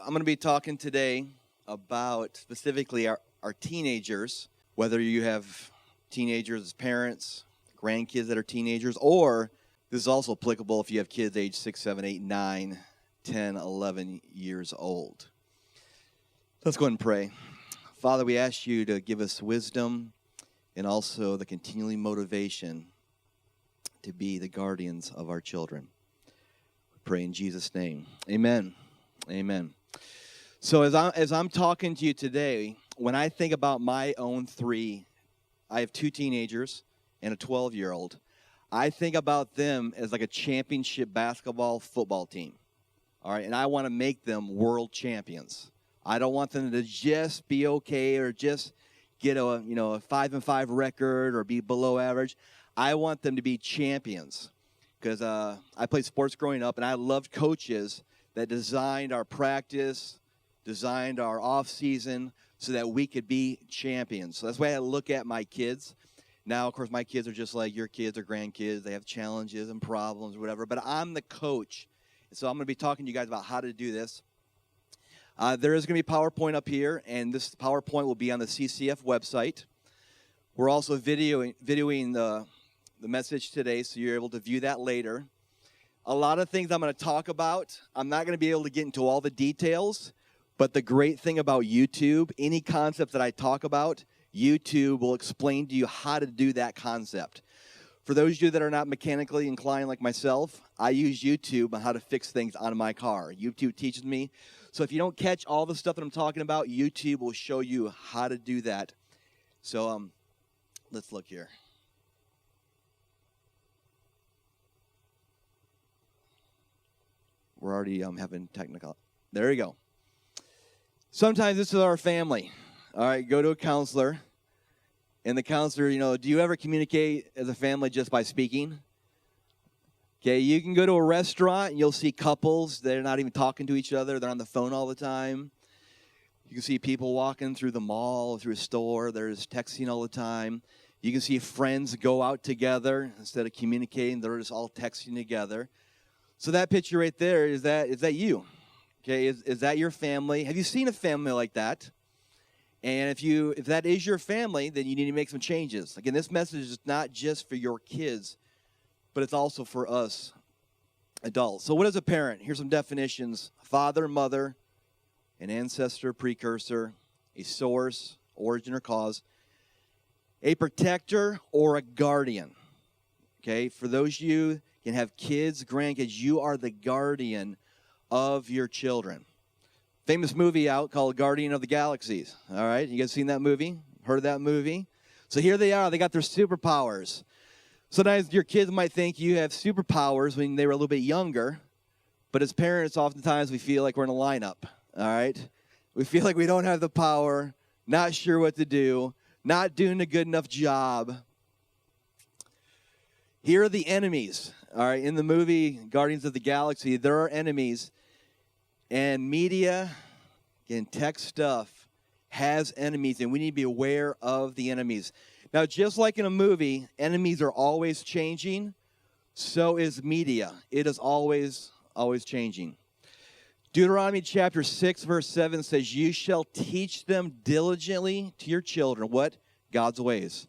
I'm going to be talking today about specifically our teenagers, whether you have teenagers as parents, grandkids that are teenagers, or this is also applicable if you have kids age 6, 7, 8, 9, 10, 11 years old. Let's go ahead and pray. Father, we ask you to give us wisdom and also the continuing motivation to be the guardians of our children. We pray in Jesus' name. Amen. Amen. So as I'm talking to you today, when I think about my own three, I have two teenagers and a 12-year-old. I think about them as like a championship basketball football team. All right, and I want to make them world champions. I don't want them to just be okay or just get a 5-5 record or be below average. I want them to be champions because I played sports growing up, and I loved coaches that designed our practice, designed our off season so that we could be champions. So that's why I look at my kids. Now, of course, my kids are just like your kids or grandkids. They have challenges and problems or whatever, but I'm the coach. So I'm going to be talking to you guys about how to do this. There is going to be PowerPoint up here, and this PowerPoint will be on the CCF website. We're also videoing the message today, so you're able to view that later. A lot of things I'm going to talk about, I'm not going to be able to get into all the details, but the great thing about YouTube, any concept that I talk about, YouTube will explain to you how to do that concept. For those of you that are not mechanically inclined like myself, I use YouTube on how to fix things on my car. YouTube teaches me. So if you don't catch all the stuff that I'm talking about, YouTube will show you how to do that. So let's look here. We're already having technical. There you go. Sometimes this is our family. All right, go to a counselor. And the counselor, do you ever communicate as a family just by speaking? Okay, you can go to a restaurant and you'll see couples. They're not even talking to each other. They're on the phone all the time. You can see people walking through the mall, through a store. There's texting all the time. You can see friends go out together. Instead of communicating, they're just all texting together. So that picture right there, is that you? Okay, is that your family? Have you seen a family like that? And if that is your family, then you need to make some changes. Again, this message is not just for your kids, but it's also for us adults. So what is a parent? Here's some definitions. Father, mother, an ancestor, precursor, a source, origin or cause, a protector or a guardian. Okay, for those of you who can have kids, grandkids, you are the guardian of your children. Famous movie out called Guardian of the Galaxies. All right, you guys seen that movie? Heard of that movie? So here they are. They got their superpowers. Sometimes your kids might think you have superpowers when they were a little bit younger, but as parents, oftentimes we feel like we're in a lineup. All right, we feel like we don't have the power, not sure what to do, not doing a good enough job. Here are the enemies. All right, in the movie Guardians of the Galaxy, there are enemies. And media and tech stuff has enemies, and we need to be aware of the enemies. Now, just like in a movie, enemies are always changing. So is media. It is always changing. Deuteronomy chapter 6, verse 7 says, "You shall teach them diligently to your children." What? God's ways.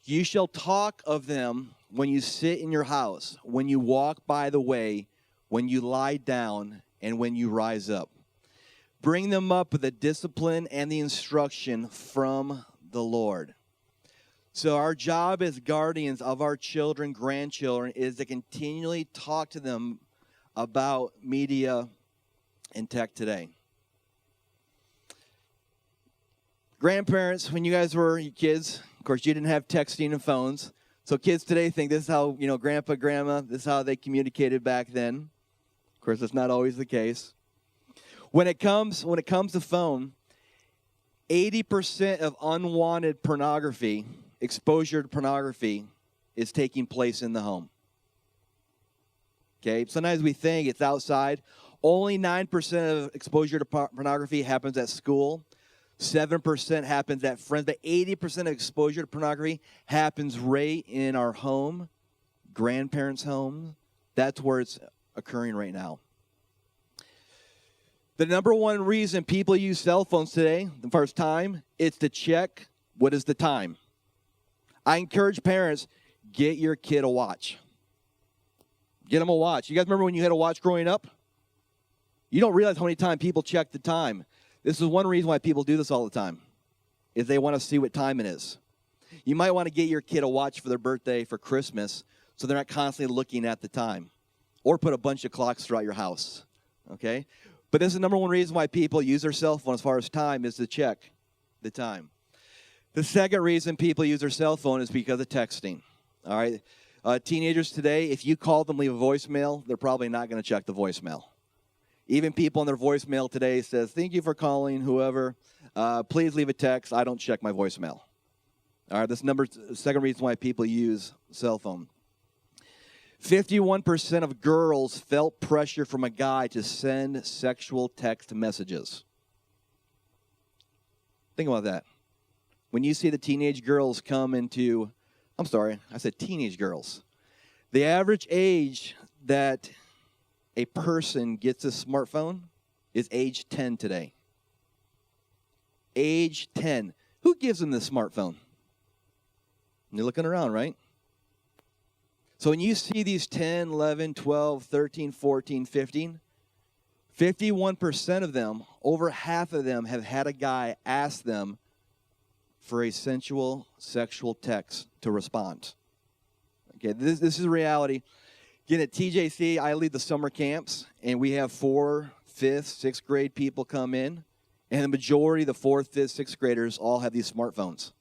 "You shall talk of them when you sit in your house, when you walk by the way, when you lie down, and when you rise up. Bring them up with the discipline and the instruction from the Lord." So our job as guardians of our children, grandchildren, is to continually talk to them about media and tech today. Grandparents, when you guys were kids, of course, you didn't have texting and phones. So kids today think this is how, grandpa, grandma, this is how they communicated back then. Of course, that's not always the case. When it comes to phone, 80% of unwanted pornography, exposure to pornography, is taking place in the home. Okay, sometimes we think it's outside. Only 9% of exposure to pornography happens at school. 7% happens at friends, but 80% of exposure to pornography happens right in our home, grandparents' home. That's where it's occurring right now. The number one reason people use cell phones today, the first time, it's to check what is the time. I encourage parents, get your kid a watch. Get them a watch. You guys remember when you had a watch growing up? You don't realize how many times people check the time. This is one reason why people do this all the time, is they want to see what time it is. You might want to get your kid a watch for their birthday, for Christmas, so they're not constantly looking at the time. Or put a bunch of clocks throughout your house, okay? But this is the number one reason why people use their cell phone as far as time is to check the time. The second reason people use their cell phone is because of texting, all right? Teenagers today, if you call them, leave a voicemail, they're probably not going to check the voicemail. Even people on their voicemail today says, thank you for calling, whoever. Please leave a text. I don't check my voicemail. All right, this second reason why people use cell phone. 51% of girls felt pressure from a guy to send sexual text messages. Think about that. When you see the teenage girls come into, I'm sorry, I said teenage girls. The average age that a person gets a smartphone is age 10 today. Age 10. Who gives them the smartphone? You're looking around, right? So when you see these 10, 11, 12, 13, 14, 15, 51% of them, over half of them have had a guy ask them for a sensual, sexual text to respond. Okay, this is a reality. Again, at TJC, I lead the summer camps, and we have 4th, 5th, 6th grade people come in, and the majority of the 4th, 5th, 6th graders all have these smartphones.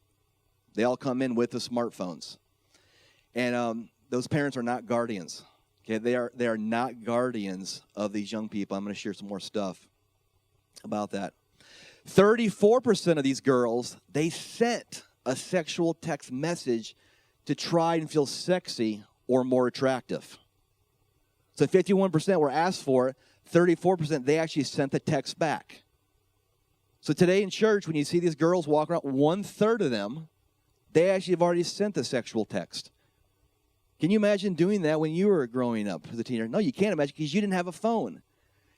They all come in with the smartphones. And those parents are not guardians. Okay, they are not guardians of these young people. I'm going to share some more stuff about that. 34% of these girls, they sent a sexual text message to try and feel sexy or more attractive. So 51% were asked for it. 34%, they actually sent the text back. So today in church, when you see these girls walk around, 1/3 of them, they actually have already sent the sexual text. Can you imagine doing that when you were growing up as a teenager? No, you can't imagine because you didn't have a phone.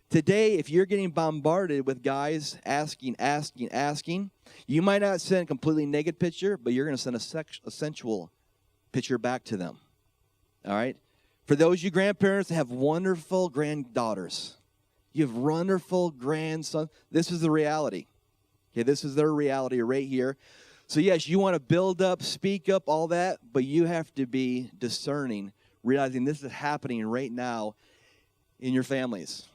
Today, if you're getting bombarded with guys asking, you might not send a completely naked picture, but you're going to send a sensual picture back to them. All right? For those of you grandparents that have wonderful granddaughters, you have wonderful grandsons, this is the reality. Okay, this is their reality right here. So yes, you want to build up, speak up, all that, but you have to be discerning, realizing this is happening right now in your families,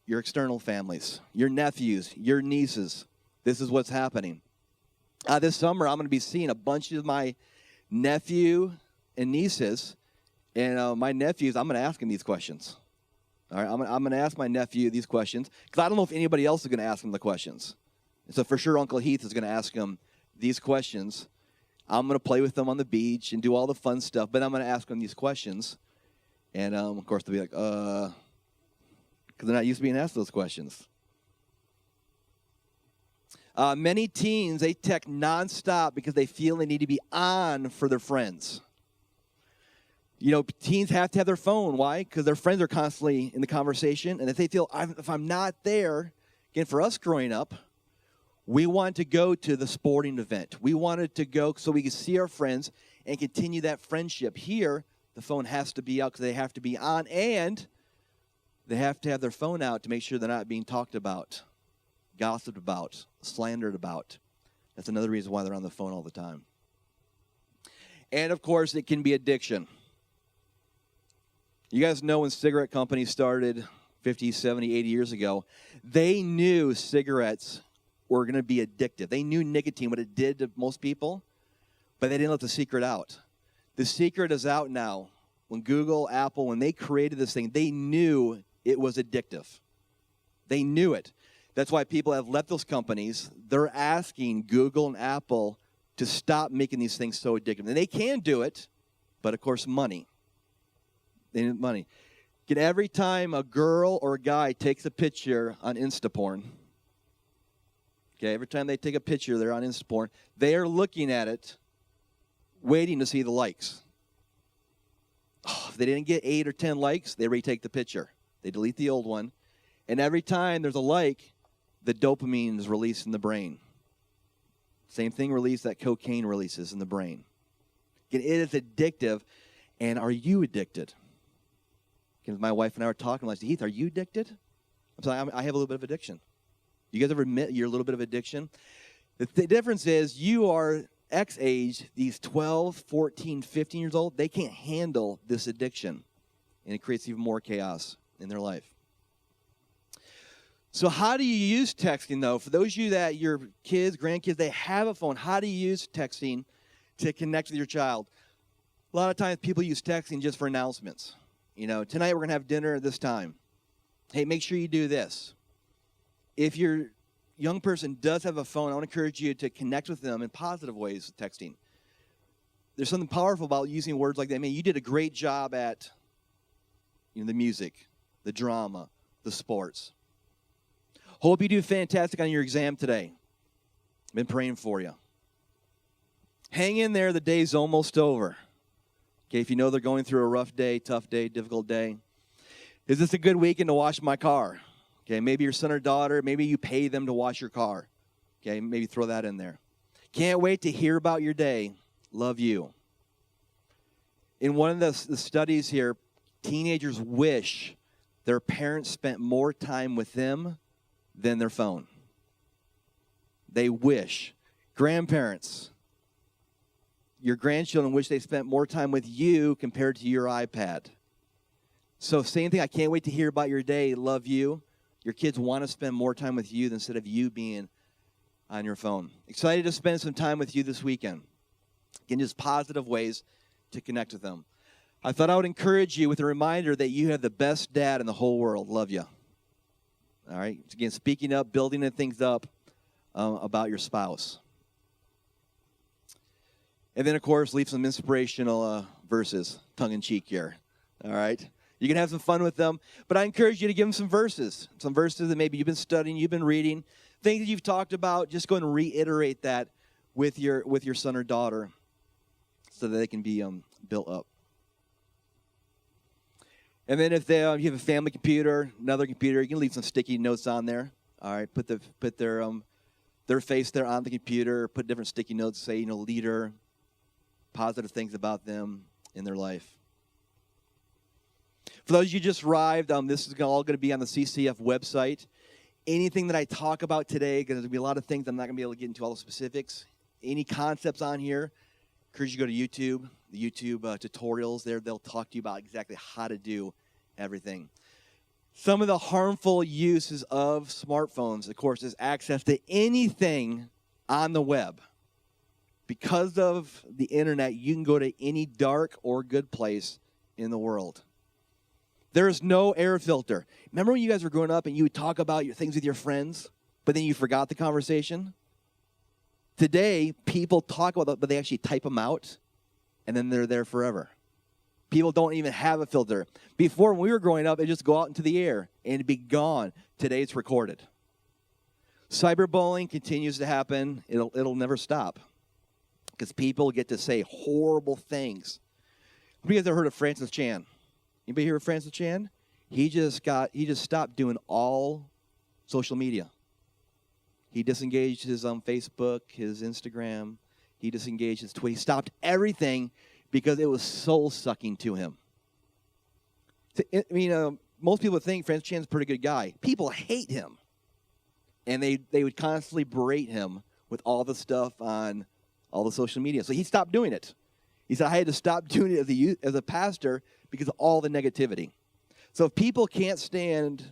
your external families, your nephews, your nieces. This is what's happening. This summer, I'm going to be seeing a bunch of my nephew and nieces, and my nephews, I'm going to ask them these questions. All right, I'm going to ask my nephew these questions, because I don't know if anybody else is going to ask him the questions. And so for sure, Uncle Heath is going to ask him these questions. I'm going to play with them on the beach and do all the fun stuff, but I'm going to ask them these questions. And, of course, they'll be like, because they're not used to being asked those questions. Many teens, they text nonstop because they feel they need to be on for their friends. You know, teens have to have their phone. Why? Because their friends are constantly in the conversation. And if they feel, if I'm not there, again, for us growing up, we wanted to go to the sporting event. We wanted to go so we could see our friends and continue that friendship. Here, the phone has to be out because they have to be on, and they have to have their phone out to make sure they're not being talked about, gossiped about, slandered about. That's another reason why they're on the phone all the time. And, of course, it can be addiction. You guys know when cigarette companies started 50, 70, 80 years ago, they knew cigarettes were going to be addictive. They knew nicotine, what it did to most people, but they didn't let the secret out. The secret is out now. When Google, Apple, when they created this thing, they knew it was addictive. They knew it. That's why people have left those companies. They're asking Google and Apple to stop making these things so addictive. And they can do it, but of course, money. They need money. Every time a girl or a guy takes a picture on Instaporn, okay, every time they take a picture, they're on Instaporn, they are looking at it, waiting to see the likes. Oh, if they didn't get 8 or 10 likes, they retake the picture. They delete the old one, And every time there's a like, the dopamine is released in the brain. Same thing released that cocaine releases in the brain. Again, it is addictive. And are you addicted? Because my wife and I were talking, I said, Heath, are you addicted? I'm saying, I have a little bit of addiction. You guys ever admit you're a little bit of addiction? The difference is you are X age, these 12, 14, 15 years old, they can't handle this addiction. And it creates even more chaos in their life. So how do you use texting, though? For those of you that your kids, grandkids, they have a phone, how do you use texting to connect with your child? A lot of times people use texting just for announcements. You know, tonight we're going to have dinner at this time. Hey, make sure you do this. If your young person does have a phone, I want to encourage you to connect with them in positive ways with texting. There's something powerful about using words like that. Man, you did a great job at the music, the drama, the sports. Hope you do fantastic on your exam today. Been praying for you. Hang in there. The day's almost over. Okay, if you know they're going through a rough day, tough day, difficult day. Is this a good weekend to wash my car? Okay, maybe your son or daughter, maybe you pay them to wash your car. Okay, maybe throw that in there. Can't wait to hear about your day. Love you. In one of the studies here, teenagers wish their parents spent more time with them than their phone. They wish. Grandparents, your grandchildren wish they spent more time with you compared to your iPad. So same thing, I can't wait to hear about your day. Love you. Your kids want to spend more time with you instead of you being on your phone. Excited to spend some time with you this weekend. Again, just positive ways to connect with them. I thought I would encourage you with a reminder that you have the best dad in the whole world. Love you. All right? Again, speaking up, building things up about your spouse. And then, of course, leave some inspirational verses, tongue-in-cheek here. All right? You can have some fun with them. But I encourage you to give them some verses that maybe you've been studying, you've been reading, things that you've talked about. Just go and reiterate that with your son or daughter so that they can be built up. And then if you have a family computer, another computer, you can leave some sticky notes on there. All right, put their face there on the computer, put different sticky notes, say, leader, positive things about them in their life. For those of you who just arrived, this is all going to be on the CCF website. Anything that I talk about today, because there's going to be a lot of things I'm not going to be able to get into all the specifics. Any concepts on here, I encourage you to go to YouTube, the YouTube tutorials there. They'll talk to you about exactly how to do everything. Some of the harmful uses of smartphones, of course, is access to anything on the web. Because of the internet, you can go to any dark or good place in the world. There is no air filter. Remember when you guys were growing up and you would talk about your things with your friends, but then you forgot the conversation? Today, people talk about that, but they actually type them out, and then they're there forever. People don't even have a filter. Before, when we were growing up, it'd just go out into the air, and it'd be gone. Today, it's recorded. Cyberbullying continues to happen. It'll never stop because people get to say horrible things. Have you guys ever heard of Francis Chan? Anybody hear of Francis Chan? He just stopped doing all social media. He disengaged his Facebook, his Instagram. He disengaged his Twitter. He stopped everything because it was soul-sucking to him. Most people think Francis Chan's a pretty good guy. People hate him. And they would constantly berate him with all the stuff on all the social media. So he stopped doing it. He said, I had to stop doing it as a pastor because of all the negativity. So if people can't stand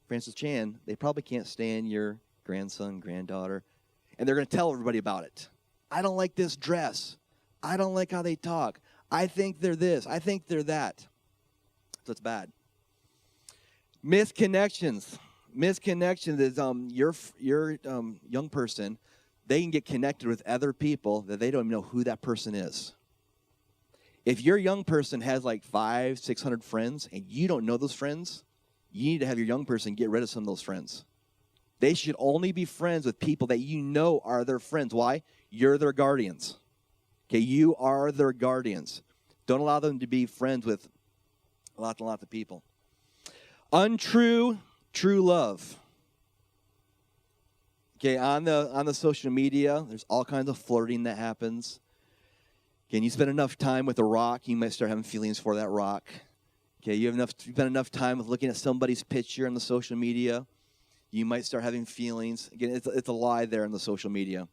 Francis Chan, they probably can't stand your grandson, granddaughter, and they're going to tell everybody about it. I don't like this dress. I don't like how they talk. I think they're this. I think they're that. So it's bad. Misconnections. Misconnections is your young person, they can get connected with other people that they don't even know who that person is. If your young person has like 500, 600 friends and you don't know those friends, you need to have your young person get rid of some of those friends. They should only be friends with people that you know are their friends. Why? You're their guardians. Okay, you are their guardians. Don't allow them to be friends with lots and lots of people. Untrue True love. Okay, on the social media, there's all kinds of flirting that happens. Again, you spend enough time with a rock, you might start having feelings for that rock. Okay, you spend enough time with looking at somebody's picture on the social media, you might start having feelings. Again, it's a lie there in the social media.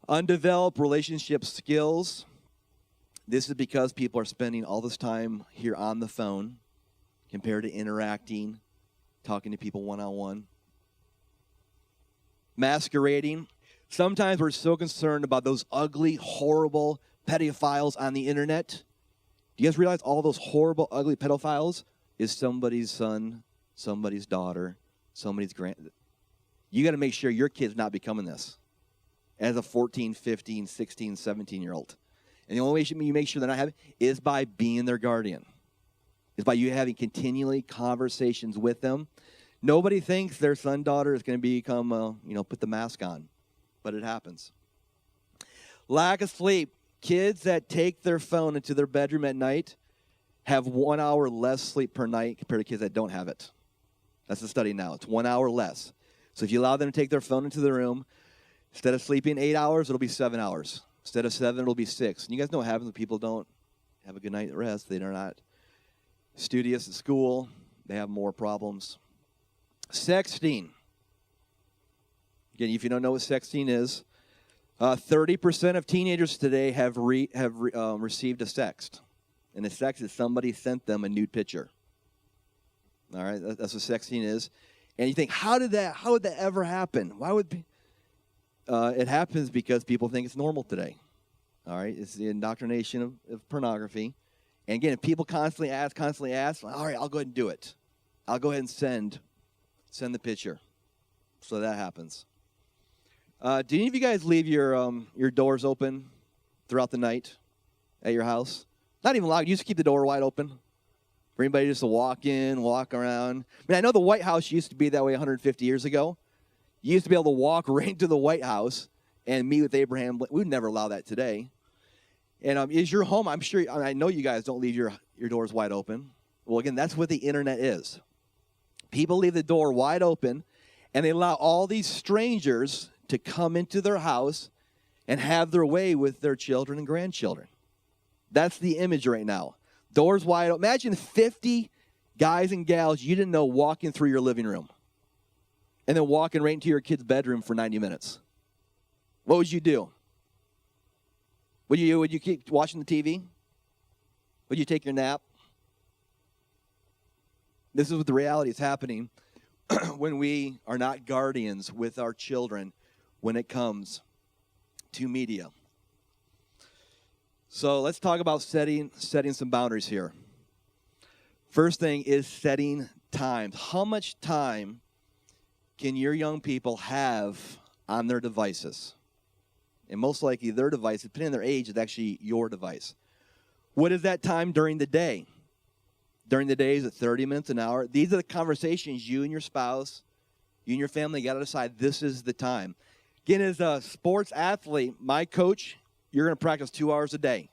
Undeveloped relationship skills. This is because people are spending all this time here on the phone compared to interacting, talking to people one-on-one. Masquerading. Sometimes we're so concerned about those ugly, horrible pedophiles on the internet. Do you guys realize all those horrible, ugly pedophiles is somebody's son, somebody's daughter, somebody's You got to make sure your kid's not becoming this as a 14, 15, 16, 17-year-old. And the only way you make sure they're not having is by being their guardian. Is by you having continually conversations with them. Nobody thinks their son, daughter is going to become, put the mask on. But it happens. Lack of sleep. Kids that take their phone into their bedroom at night have 1 hour less sleep per night compared to kids that don't have it. That's the study now. It's 1 hour less. So if you allow them to take their phone into the room, instead of sleeping 8 hours, it'll be 7 hours. Instead of 7, it'll be 6. And you guys know what happens when people don't have a good night rest. They're not studious at school. They have more problems. Sexting. Again, if you don't know what sexting is, 30% of teenagers today have received a sext. And a sext is somebody sent them a nude picture. All right, that's what sexting is. And you think, how would that ever happen? Why would it happens because people think it's normal today. All right, it's the indoctrination of pornography. And again, if people constantly ask, all right, I'll go ahead and do it. I'll go ahead and send the picture. So that happens. Do any of you guys leave your doors open throughout the night at your house? Not even locked. You just keep the door wide open for anybody just to walk in, walk around. I mean, I know the White House used to be that way 150 years ago. You used to be able to walk right into the White House and meet with Abraham. We would never allow that today. And is your home, I know you guys don't leave your doors wide open. Well, again, that's what the internet is. People leave the door wide open, and they allow all these strangers to come into their house and have their way with their children and grandchildren. That's the image right now. Doors wide open. Imagine 50 guys and gals you didn't know walking through your living room and then walking right into your kid's bedroom for 90 minutes. What would you do? Would you keep watching the TV? Would you take your nap? This is what the reality is happening when we are not guardians with our children when it comes to media. So let's talk about setting some boundaries here. First thing is setting times. How much time can your young people have on their devices? And most likely their device, depending on their age, is actually your device. What is that time during the day? During the day, is it 30 minutes, an hour? These are the conversations you and your spouse, you and your family got to decide this is the time. Again, as a sports athlete, my coach, you're going to practice 2 hours a day.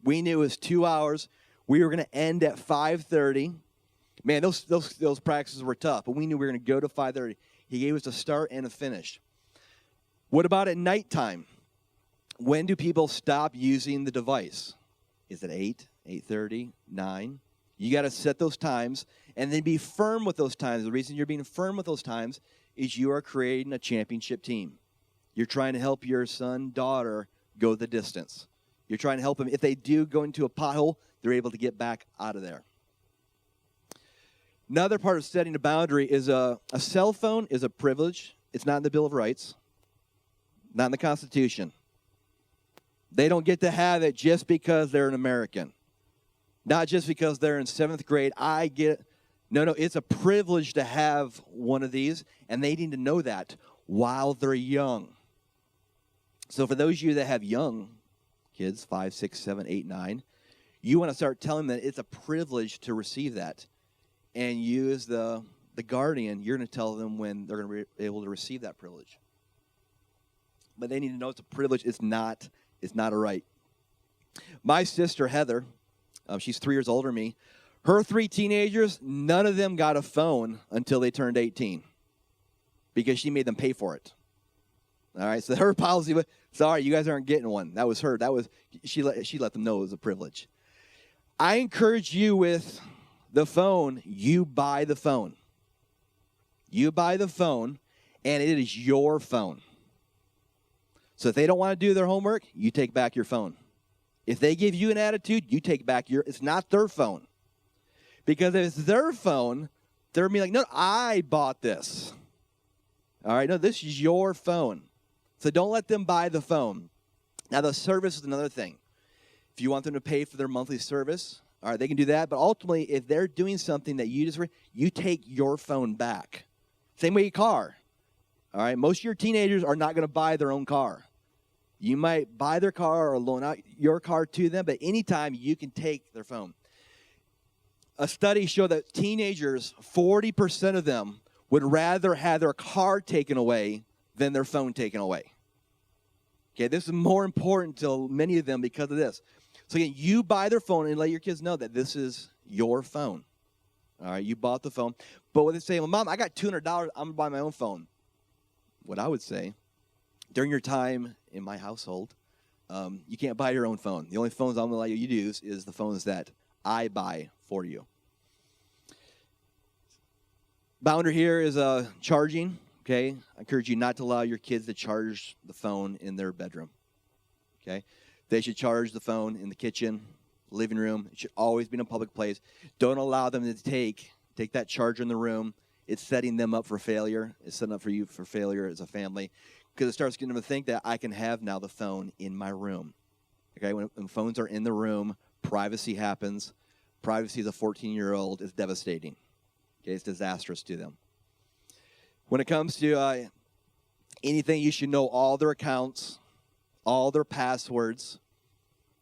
We knew it was 2 hours. We were going to end at 5:30. Man, those practices were tough, but we knew we were going to go to 5:30. He gave us a start and a finish. What about at nighttime? When do people stop using the device? Is it 8, 8:30, 9? You got to set those times and then be firm with those times. The reason you're being firm with those times is you are creating a championship team. You're trying to help your son, daughter go the distance. You're trying to help them. If they do go into a pothole, they're able to get back out of there. Another part of setting a boundary is a cell phone is a privilege. It's not in the Bill of Rights, not in the Constitution. They don't get to have it just because they're an American. Not just because they're in 7th grade. I get it. No, it's a privilege to have one of these, and they need to know that while they're young. So for those of you that have young kids, 5, 6, 7, 8, 9, you want to start telling them that it's a privilege to receive that. And you as the guardian, you're going to tell them when they're going to be able to receive that privilege. But they need to know it's a privilege. It's not a right. My sister, Heather, she's 3 years older than me. Her 3 teenagers, none of them got a phone until they turned 18 because she made them pay for it. All right, so her policy was, sorry, you guys aren't getting one. That was her. She let them know it was a privilege. I encourage you with the phone, you buy the phone. You buy the phone, and it is your phone. So if they don't want to do their homework, you take back your phone. If they give you an attitude, you take back it's not their phone. Because if it's their phone, they're going to be like, no, I bought this. All right, no, this is your phone. So don't let them buy the phone. Now, the service is another thing. If you want them to pay for their monthly service, all right, they can do that. But ultimately, if they're doing something that you take your phone back. Same way your car. All right, most of your teenagers are not going to buy their own car. You might buy their car or loan out your car to them, but anytime you can take their phone. A study showed that teenagers, 40% of them would rather have their car taken away than their phone taken away. Okay, this is more important to many of them because of this. So again, you buy their phone and let your kids know that this is your phone. All right, you bought the phone. But when they say, well, Mom, I got $200, I'm going to buy my own phone. What I would say, during your time in my household, you can't buy your own phone. The only phones I'm going to allow you to use is the phones that I buy for you. Boundary here is charging. Okay, I encourage you not to allow your kids to charge the phone in their bedroom. Okay, they should charge the phone in the kitchen, living room. It should always be in a public place. Don't allow them to take that charger in the room. It's setting them up for failure. It's setting up for you for failure as a family because it starts getting them to think that I can have now the phone in my room. Okay, when phones are in the room, privacy happens. Privacy as a 14-year-old is devastating. Okay, it's disastrous to them. When it comes to anything, you should know all their accounts, all their passwords.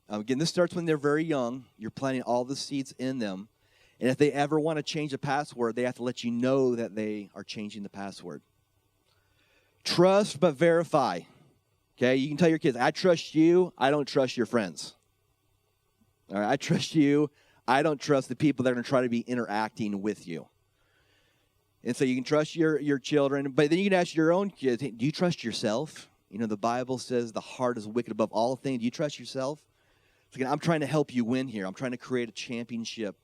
Again, this starts when they're very young. You're planting all the seeds in them. And if they ever want to change a password, they have to let you know that they are changing the password. Trust but verify. Okay, you can tell your kids, I trust you, I don't trust your friends. All right, I trust you, I don't trust the people that are going to try to be interacting with you. And so you can trust your children, but then you can ask your own kids, hey, do you trust yourself? You know, the Bible says the heart is wicked above all things. Do you trust yourself? So again, I'm trying to help you win here. I'm trying to create a championship.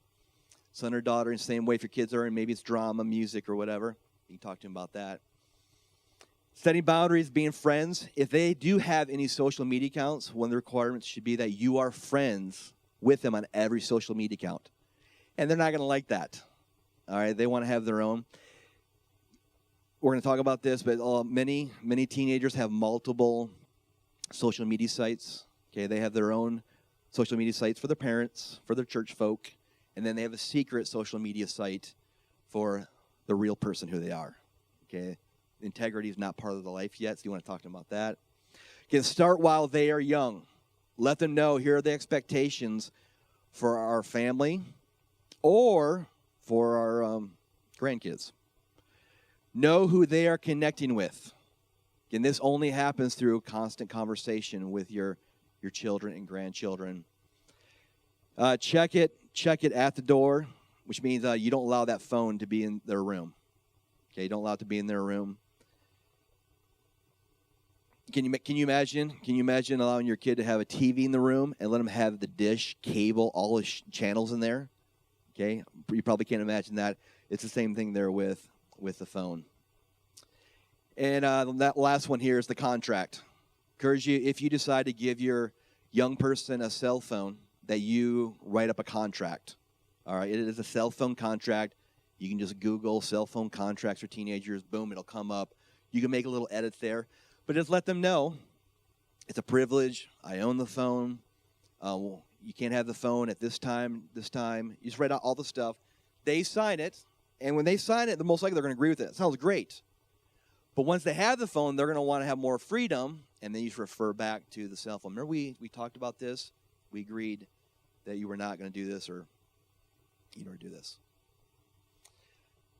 Son or daughter, in the same way if your kids are in, maybe it's drama, music, or whatever. You can talk to them about that. Setting boundaries, being friends. If they do have any social media accounts, one of the requirements should be that you are friends with them on every social media account. And they're not going to like that. All right, they want to have their own. We're going to talk about this, but many teenagers have multiple social media sites. Okay, they have their own social media sites for their parents, for their church folk, and then they have a secret social media site for the real person who they are. Okay, integrity is not part of the life yet, so you want to talk to them about that. Okay, start while they are young. Let them know here are the expectations for our family or for our grandkids. Know who they are connecting with. And this only happens through constant conversation with your children and grandchildren. Check it at the door, which means you don't allow that phone to be in their room. Okay, you don't allow it to be in their room. Can you imagine allowing your kid to have a TV in the room and let them have the dish, cable, all the channels in there? Okay, you probably can't imagine that. It's the same thing there with the phone. And that last one here is the contract. Encourage you, if you decide to give your young person a cell phone, that you write up a contract. All right, it is a cell phone contract. You can just Google cell phone contracts for teenagers. Boom, it'll come up. You can make a little edit there. But just let them know it's a privilege. I own the phone. You can't have the phone at this time. You just write out all the stuff. They sign it. And when they sign it, most likely they're going to agree with it. It sounds great. But once they have the phone, they're going to want to have more freedom, and then you just refer back to the cell phone. Remember we talked about this? We agreed that you were not going to do this or you don't do this.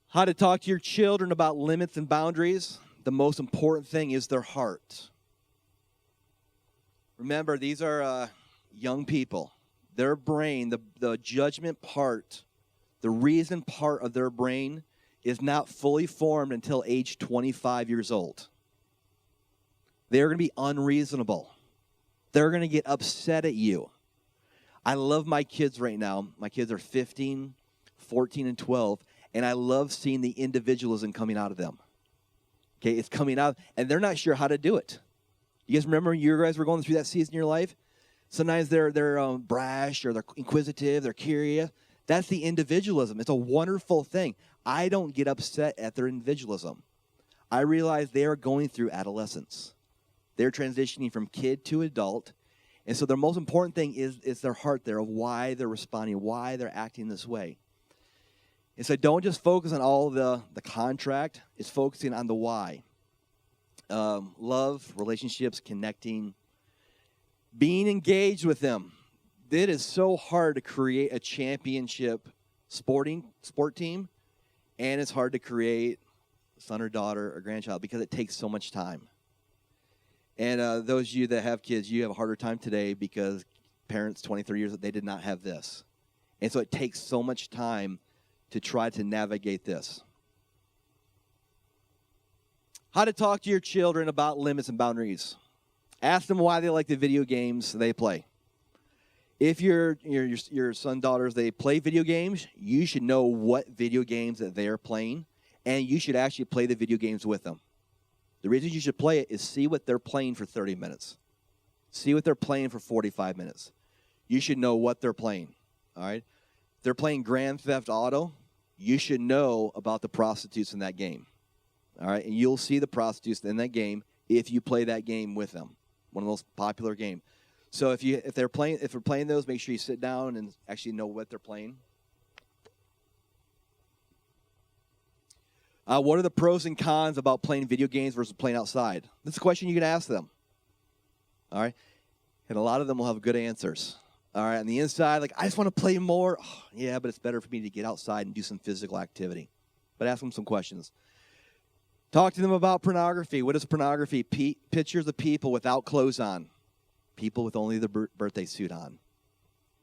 How to talk to your children about limits and boundaries. The most important thing is their heart. Remember, these are young people. Their brain, the judgment part the reason part of their brain is not fully formed until age 25 years old. They're going to be unreasonable. They're going to get upset at you. I love my kids right now. My kids are 15, 14, and 12, and I love seeing the individualism coming out of them. Okay, it's coming out, and they're not sure how to do it. You guys remember you guys were going through that season in your life? Sometimes they're brash or they're inquisitive, they're curious. That's the individualism. It's a wonderful thing. I don't get upset at their individualism. I realize they are going through adolescence. They're transitioning from kid to adult. And so the most important thing is their heart there of why they're responding, why they're acting this way. And so don't just focus on all the contract. It's focusing on the why. Love, relationships, connecting, being engaged with them. It is so hard to create a championship sport team, and it's hard to create a son or daughter or grandchild because it takes so much time. And those of you that have kids, you have a harder time today because parents 20, 30 years, they did not have this. And so it takes so much time to try to navigate this. How to talk to your children about limits and boundaries. Ask them why they like the video games they play. If your son, daughters, they play video games, you should know what video games that they're playing, and you should actually play the video games with them. The reason you should play it is see what they're playing for 30 minutes. See what they're playing for 45 minutes. You should know what they're playing, all right? If they're playing Grand Theft Auto, you should know about the prostitutes in that game, all right? And you'll see the prostitutes in that game if you play that game with them, one of the most popular games. So if they're playing those, make sure you sit down and actually know what they're playing. What are the pros and cons about playing video games versus playing outside? That's a question you can ask them. All right? And a lot of them will have good answers. All right? On the inside, like, I just want to play more. Oh, yeah, but it's better for me to get outside and do some physical activity. But ask them some questions. Talk to them about pornography. What is pornography? Pictures of people without clothes on. People with only the birthday suit on.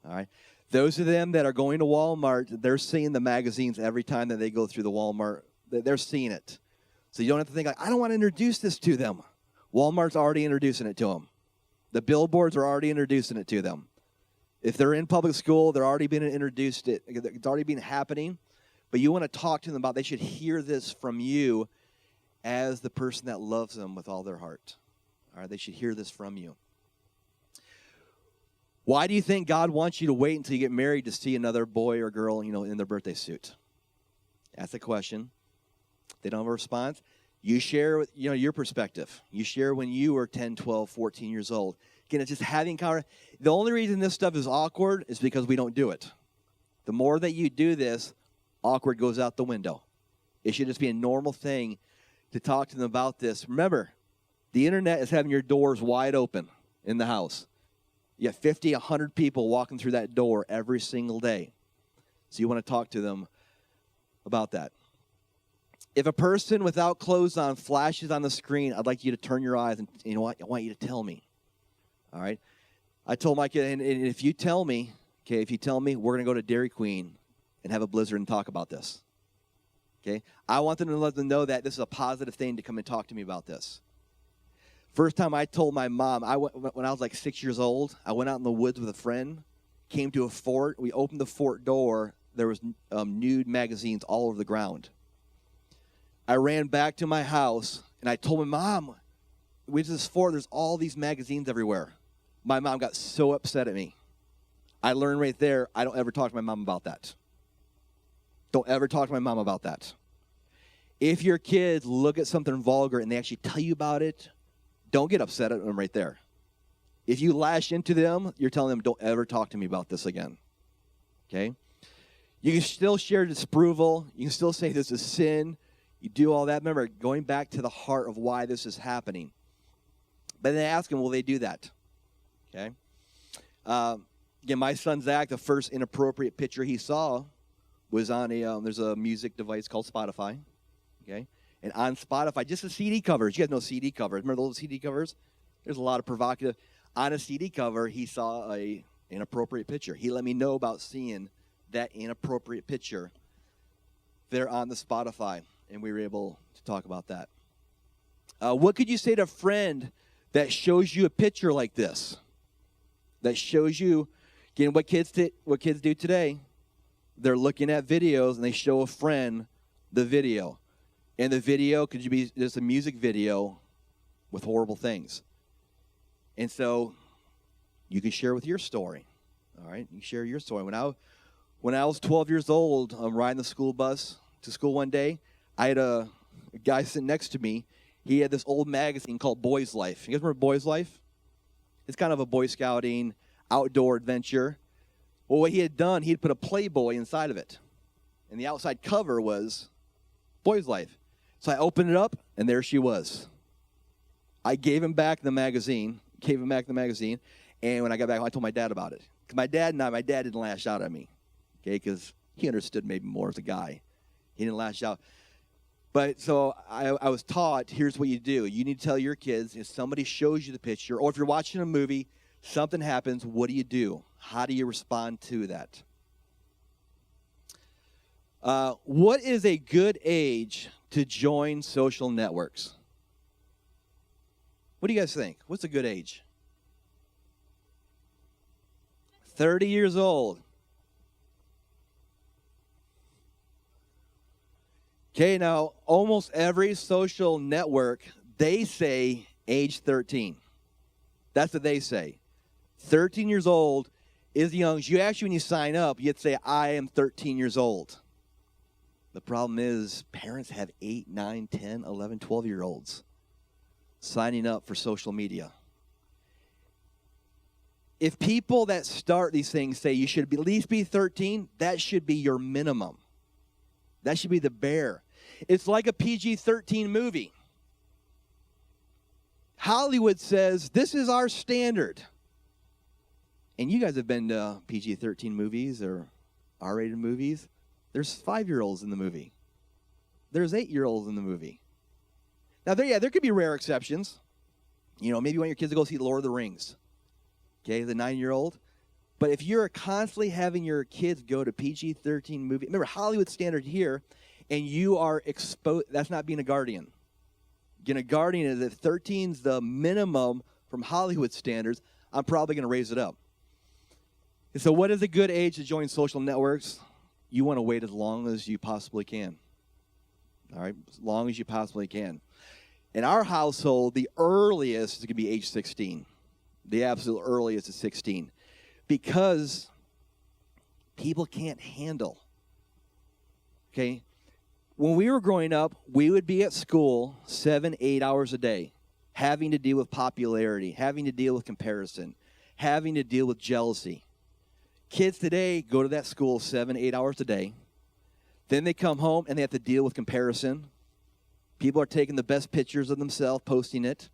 All right? Those of them that are going to Walmart, they're seeing the magazines every time that they go through the Walmart. They're seeing it. So you don't have to think, like, I don't want to introduce this to them. Walmart's already introducing it to them. The billboards are already introducing it to them. If they're in public school, they're already being introduced. It's already been happening. But you want to talk to them about, they should hear this from you as the person that loves them with all their heart. All right, they should hear this from you. Why do you think God wants you to wait until you get married to see another boy or girl, in their birthday suit? That's the question. They don't have a response. You share, your perspective. You share when you were 10, 12, 14 years old. Again, it's just having conversation. The only reason this stuff is awkward is because we don't do it. The more that you do this, awkward goes out the window. It should just be a normal thing to talk to them about this. Remember, the internet is having your doors wide open in the house. You have 50, 100 people walking through that door every single day. So you want to talk to them about that. If a person without clothes on flashes on the screen, I'd like you to turn your eyes and, I want you to tell me. All right? I told my kid, and if you tell me, we're going to go to Dairy Queen and have a blizzard and talk about this. Okay? I want them to let them know that this is a positive thing to come and talk to me about this. First time I told my mom, when I was like 6 years old, I went out in the woods with a friend, came to a fort. We opened the fort door. There was nude magazines all over the ground. I ran back to my house, and I told my mom, we went to this fort, there's all these magazines everywhere. My mom got so upset at me. I learned right there, I don't ever talk to my mom about that. Don't ever talk to my mom about that. If your kids look at something vulgar and they actually tell you about it, don't get upset at them right there. If you lash into them, you're telling them, don't ever talk to me about this again. Okay? You can still share disapproval. You can still say this is sin. You do all that. Remember, going back to the heart of why this is happening. But then ask them, will they do that? Okay? Again, my son Zach, the first inappropriate picture he saw was on there's a music device called Spotify. Okay? And on Spotify, just the CD covers. You guys know CD covers. Remember those CD covers? There's a lot of provocative. On a CD cover, he saw an inappropriate picture. He let me know about seeing that inappropriate picture, they're on the Spotify, and we were able to talk about that. What could you say to a friend that shows you a picture like this? That shows you, again, what kids do today. They're looking at videos, and they show a friend the video. And the video could be just a music video with horrible things. And so you can share with your story. All right? You share your story. When I was 12 years old, I'm riding the school bus to school one day. I had a guy sitting next to me. He had this old magazine called Boy's Life. You guys remember Boy's Life? It's kind of a Boy Scouting outdoor adventure. Well, what he had done, he had put a Playboy inside of it. And the outside cover was Boy's Life. So I opened it up, and there she was. I gave him back the magazine. And when I got back home, I told my dad about it. Because my dad didn't lash out at me. Okay, because he understood maybe more as a guy. He didn't lash out. But so I was taught, here's what you do. You need to tell your kids, if somebody shows you the picture, or if you're watching a movie, something happens, what do you do? How do you respond to that? What is a good age to join social networks? What do you guys think? What's a good age? 30 years old. Okay, now, almost every social network, they say age 13. That's what they say. 13 years old is the youngest. You actually, when you sign up, you'd say, I am 13 years old. The problem is parents have 8, 9, 10, 11, 12-year-olds signing up for social media. If people that start these things say you should at least be 13, that should be your minimum. That should be the bare. It's like a PG-13 movie. Hollywood says, this is our standard. And you guys have been to PG-13 movies or R-rated movies. There's 5-year-olds in the movie. There's 8-year-olds in the movie. Now, there could be rare exceptions. You know, maybe you want your kids to go see Lord of the Rings. Okay, the 9-year-old. But if you're constantly having your kids go to PG-13 movie, remember Hollywood standard here, and you are exposed, that's not being a guardian. Being a guardian is if 13's the minimum from Hollywood standards, I'm probably going to raise it up. And so what is a good age to join social networks? You want to wait as long as you possibly can. All right, as long as you possibly can. In our household, the earliest is going to be age 16. The absolute earliest is 16. Because people can't handle. Okay? When we were growing up, we would be at school 7, 8 hours a day, having to deal with popularity, having to deal with comparison, having to deal with jealousy. Kids today go to that school 7, 8 hours a day. Then they come home and they have to deal with comparison. People are taking the best pictures of themselves, posting it.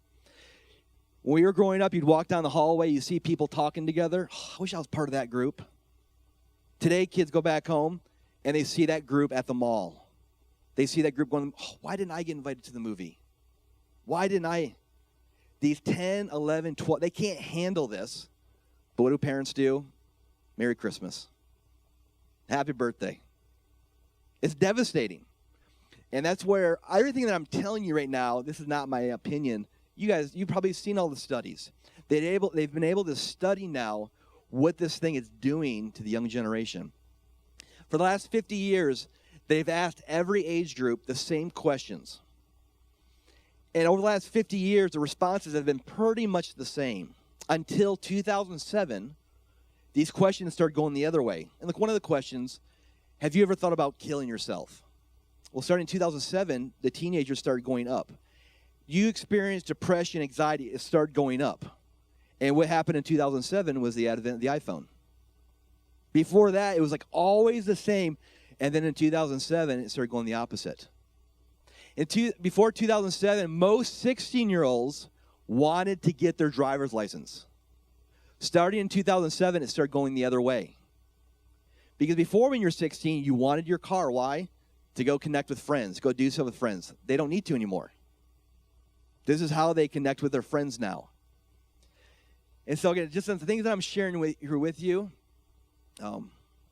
When we were growing up, you'd walk down the hallway, you see people talking together. Oh, I wish I was part of that group. Today, kids go back home, and they see that group at the mall. They see that group going, oh, why didn't I get invited to the movie? Why didn't I? These 10, 11, 12, they can't handle this. But what do parents do? Merry Christmas. Happy birthday. It's devastating. And that's where everything that I'm telling you right now, this is not my opinion. You guys, you've probably seen all the studies. They've been able to study now what this thing is doing to the young generation. For the last 50 years, they've asked every age group the same questions. And over the last 50 years, the responses have been pretty much the same. Until 2007, these questions started going the other way. And look, one of the questions, have you ever thought about killing yourself? Well, starting in 2007, the teenagers started going up. You experienced depression, anxiety, it started going up. And what happened in 2007 was the advent of the iPhone. Before that, it was like always the same. And then in 2007, it started going the opposite. Before 2007, most 16-year-olds wanted to get their driver's license. Starting in 2007, it started going the other way. Because before, when you're 16, you wanted your car. Why? To go connect with friends, go do stuff with friends. They don't need to anymore. This is how they connect with their friends now. And so, again, just some things that I'm sharing with you.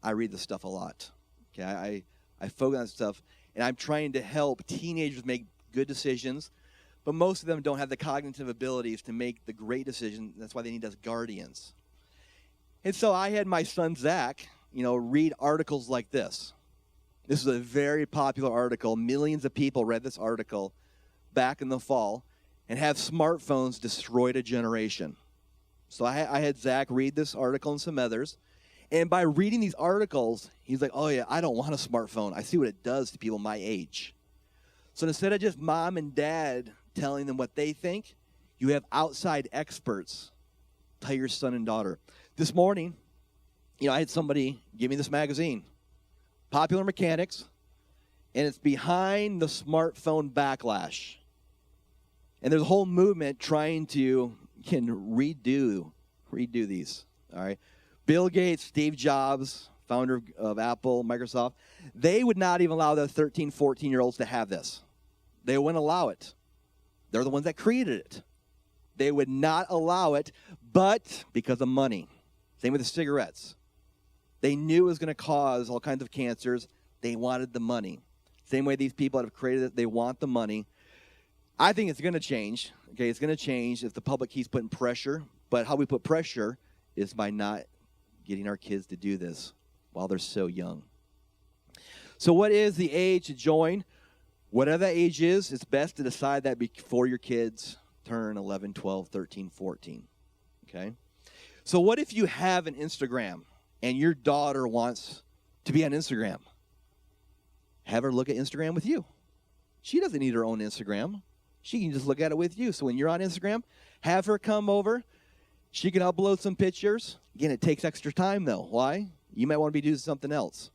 I read this stuff a lot. Okay, I focus on stuff, and I'm trying to help teenagers make good decisions, but most of them don't have the cognitive abilities to make the great decision. That's why they need us guardians. And so I had my son Zach, read articles like this. This is a very popular article. Millions of people read this article back in the fall, and have smartphones destroyed a generation. So I had Zach read this article and some others. And by reading these articles, he's like, oh, yeah, I don't want a smartphone. I see what it does to people my age. So instead of just mom and dad telling them what they think, you have outside experts tell your son and daughter. This morning, I had somebody give me this magazine, Popular Mechanics, and it's behind the smartphone backlash. And there's a whole movement trying to redo these, all right? Bill Gates, Steve Jobs, founder of Apple, Microsoft, they would not even allow their 13, 14-year-olds to have this. They wouldn't allow it. They're the ones that created it. They would not allow it, but because of money. Same with the cigarettes. They knew it was going to cause all kinds of cancers. They wanted the money. Same way these people that have created it, they want the money. I think it's going to change. Okay, it's going to change if the public keeps putting pressure. But how we put pressure is by not getting our kids to do this while they're so young. So what is the age to join? Whatever that age is, it's best to decide that before your kids turn 11, 12, 13, 14. Okay? So what if you have an Instagram and your daughter wants to be on Instagram? Have her look at Instagram with you. She doesn't need her own Instagram. She can just look at it with you. So when you're on Instagram, have her come over. She can upload some pictures. Again, it takes extra time, though. Why? You might want to be doing something else.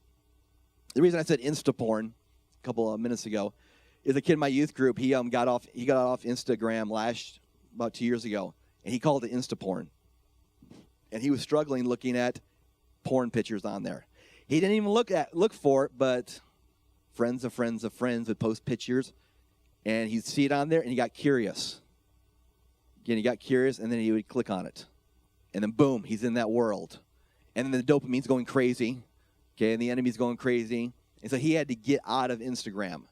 The reason I said Instaporn a couple of minutes ago is a kid in my youth group. He got off Instagram about 2 years ago, and he called it Instaporn. And he was struggling looking at porn pictures on there. He didn't even look for it, but friends of friends of friends would post pictures, and he'd see it on there, and he got curious. Again, he got curious, and then he would click on it. And then, boom, he's in that world. And then the dopamine's going crazy, okay, and the enemy's going crazy. And so he had to get out of Instagram.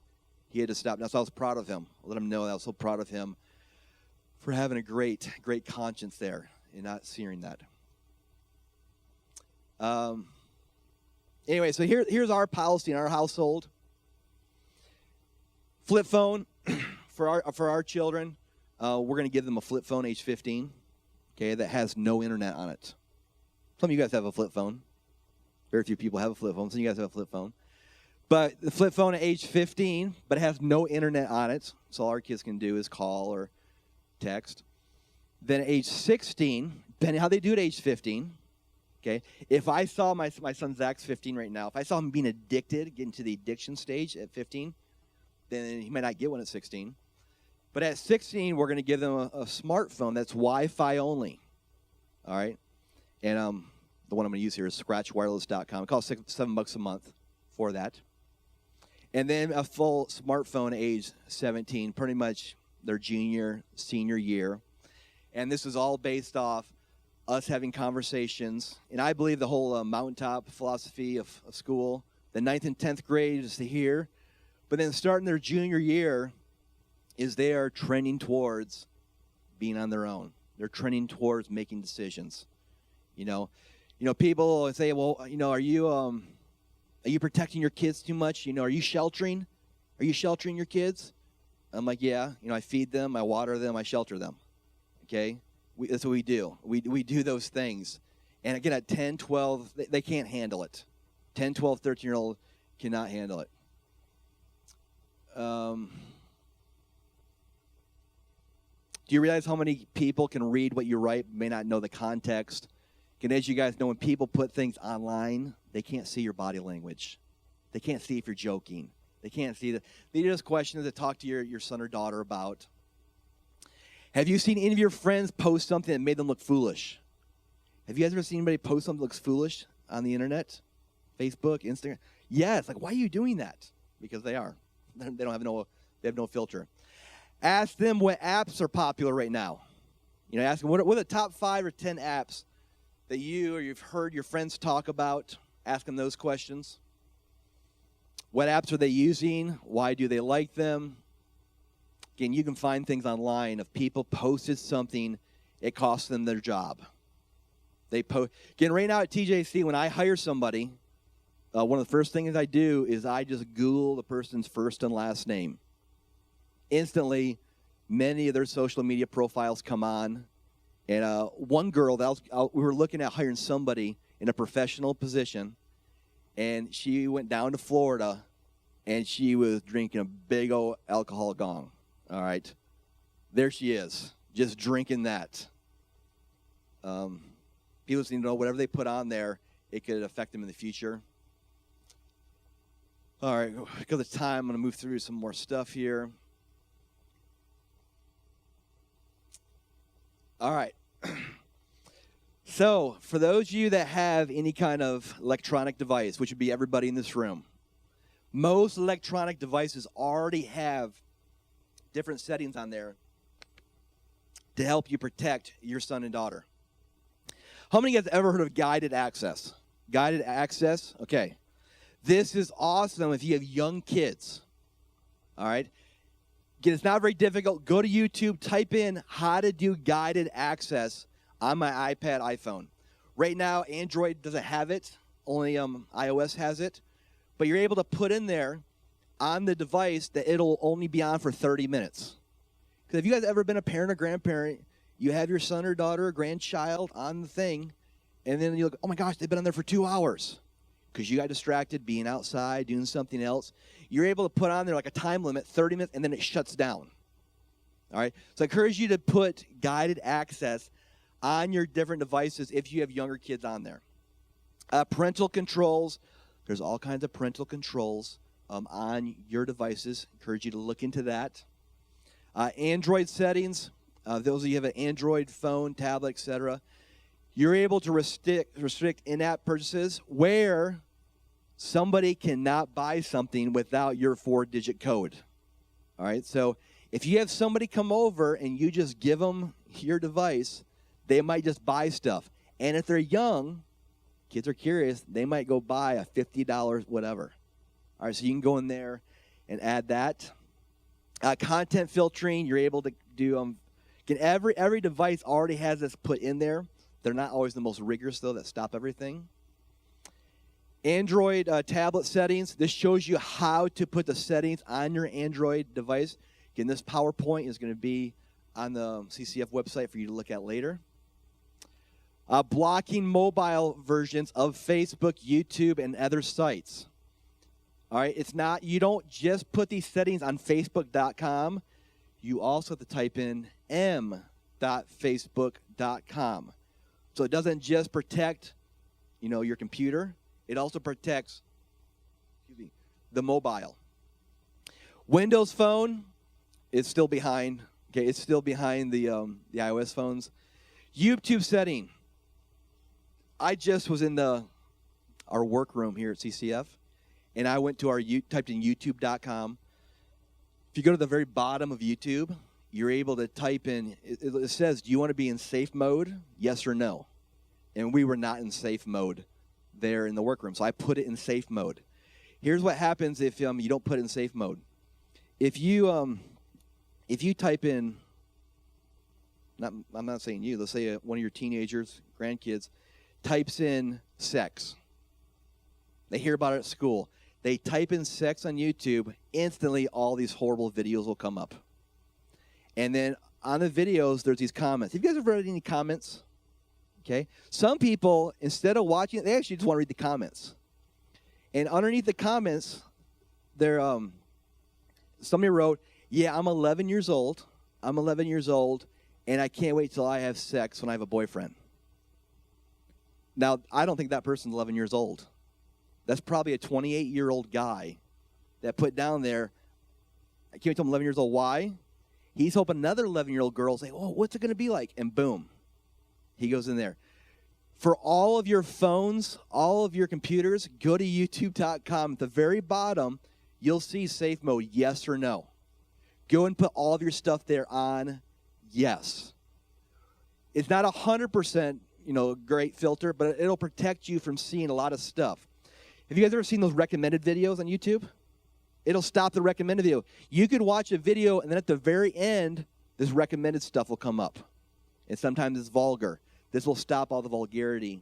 He had to stop. That's why I was proud of him. I let him know that I was so proud of him for having a great, great conscience there and not searing that. Anyway, so here's our policy in our household. Flip phone for our children. We're going to give them a flip phone age 15, okay, that has no internet on it. Some of you guys have a flip phone. Very few people have a flip phone. Some of you guys have a flip phone. But the flip phone at age 15, but it has no internet on it, so all our kids can do is call or text. Then at age 16, depending how they do at age 15, okay, if I saw my son Zach's 15 right now, if I saw him being addicted, getting to the addiction stage at 15, then he might not get one at 16. But at 16, we're going to give them a smartphone that's Wi-Fi only. All right? And the one I'm going to use here is scratchwireless.com. It costs $7 a month for that. And then a full smartphone at age 17, pretty much their senior year. And this is all based off us having conversations. And I believe the whole mountaintop philosophy of school, the 9th and 10th grade is here. But then starting their junior year is they are trending towards being on their own. They're trending towards making decisions. People say, well, are you protecting your kids too much? Are you sheltering? Are you sheltering your kids? I'm like, yeah. I feed them, I water them, I shelter them. Okay? That's what we do. We do those things. And again, at 10, 12, they can't handle it. 10, 12, 13-year-old cannot handle it. Do you realize how many people can read what you write, may not know the context? And as you guys know, when people put things online, they can't see your body language. They can't see if you're joking. They can't see that. These are just questions to talk to your son or daughter about. Have you seen any of your friends post something that made them look foolish? Have you guys ever seen anybody post something that looks foolish on the internet? Facebook, Instagram? Yes. Like, why are you doing that? Because they are. They have no filter. Ask them what apps are popular right now. Ask them what are the top 5 or 10 apps that you or you've heard your friends talk about. Ask them those questions. What apps are they using? Why do they like them? Again, you can find things online of people posted something, it cost them their job. Again, right now at TJC, when I hire somebody, one of the first things I do is I just Google the person's first and last name. Instantly, many of their social media profiles come on. And one girl, we were looking at hiring somebody in a professional position, and she went down to Florida, and she was drinking a big old alcohol gong. All right. There she is, just drinking that. People just need to know whatever they put on there, it could affect them in the future. All right, because of time, I'm going to move through some more stuff here. All right. So, for those of you that have any kind of electronic device, which would be everybody in this room, most electronic devices already have different settings on there to help you protect your son and daughter. How many of you guys ever heard of guided access? Guided access? Okay. This is awesome if you have young kids. All right. Again, it's not very difficult. Go to YouTube, type in how to do guided access on my iPad, iPhone. Right now, Android doesn't have it. Only iOS has it. But you're able to put in there on the device that it'll only be on for 30 minutes. Because if you guys ever been a parent or grandparent, you have your son or daughter or grandchild on the thing, and then you look, oh my gosh, they've been on there for 2 hours. Because you got distracted being outside, doing something else. You're able to put on there like a time limit, 30 minutes, and then it shuts down. All right? So I encourage you to put guided access on your different devices if you have younger kids on there. Parental controls. There's all kinds of parental controls on your devices. Encourage you to look into that. Android settings. Those of you who have an Android phone, tablet, etc. You're able to restrict in-app purchases where somebody cannot buy something without your 4-digit code. All right, so if you have somebody come over and you just give them your device, they might just buy stuff. And if they're young, kids are curious, they might go buy a $50 whatever. All right, so you can go in there and add that. Content filtering, you're able to do, every device already has this put in there. They're not always the most rigorous, though, that stop everything. Android tablet settings. This shows you how to put the settings on your Android device. Again, this PowerPoint is going to be on the CCF website for you to look at later. Blocking mobile versions of Facebook, YouTube, and other sites. All right, it's not, you don't just put these settings on Facebook.com. You also have to type in m.facebook.com. So it doesn't just protect, your computer. It also protects, the mobile. Windows Phone is still behind. Okay, it's still behind the iOS phones. YouTube setting. I just was in our workroom here at CCF, and I went to typed in YouTube.com. If you go to the very bottom of YouTube, you're able to type in, it says, do you want to be in safe mode? Yes or no? And we were not in safe mode there in the workroom, so I put it in safe mode. Here's what happens if you don't put it in safe mode. If you type in, I'm not saying you, let's say one of your teenagers, grandkids, types in sex. They hear about it at school. They type in sex on YouTube, instantly all these horrible videos will come up. And then on the videos, there's these comments. Have you guys ever read any comments? Okay. Some people, instead of watching it, they actually just want to read the comments. And underneath the comments, somebody wrote, yeah, I'm 11 years old. I'm 11 years old, and I can't wait till I have sex when I have a boyfriend. Now, I don't think that person's 11 years old. That's probably a 28-year-old guy that put down there, I can't wait till I'm 11 years old. Why? He's hoping another 11-year-old girl will say, oh, what's it going to be like? And boom, he goes in there. For all of your phones, all of your computers, go to youtube.com. At the very bottom, you'll see safe mode, yes or no. Go and put all of your stuff there on yes. It's not 100%, great filter, but it'll protect you from seeing a lot of stuff. Have you guys ever seen those recommended videos on YouTube? It'll stop the recommended video. You could watch a video, and then at the very end, this recommended stuff will come up. And sometimes it's vulgar. This will stop all the vulgarity.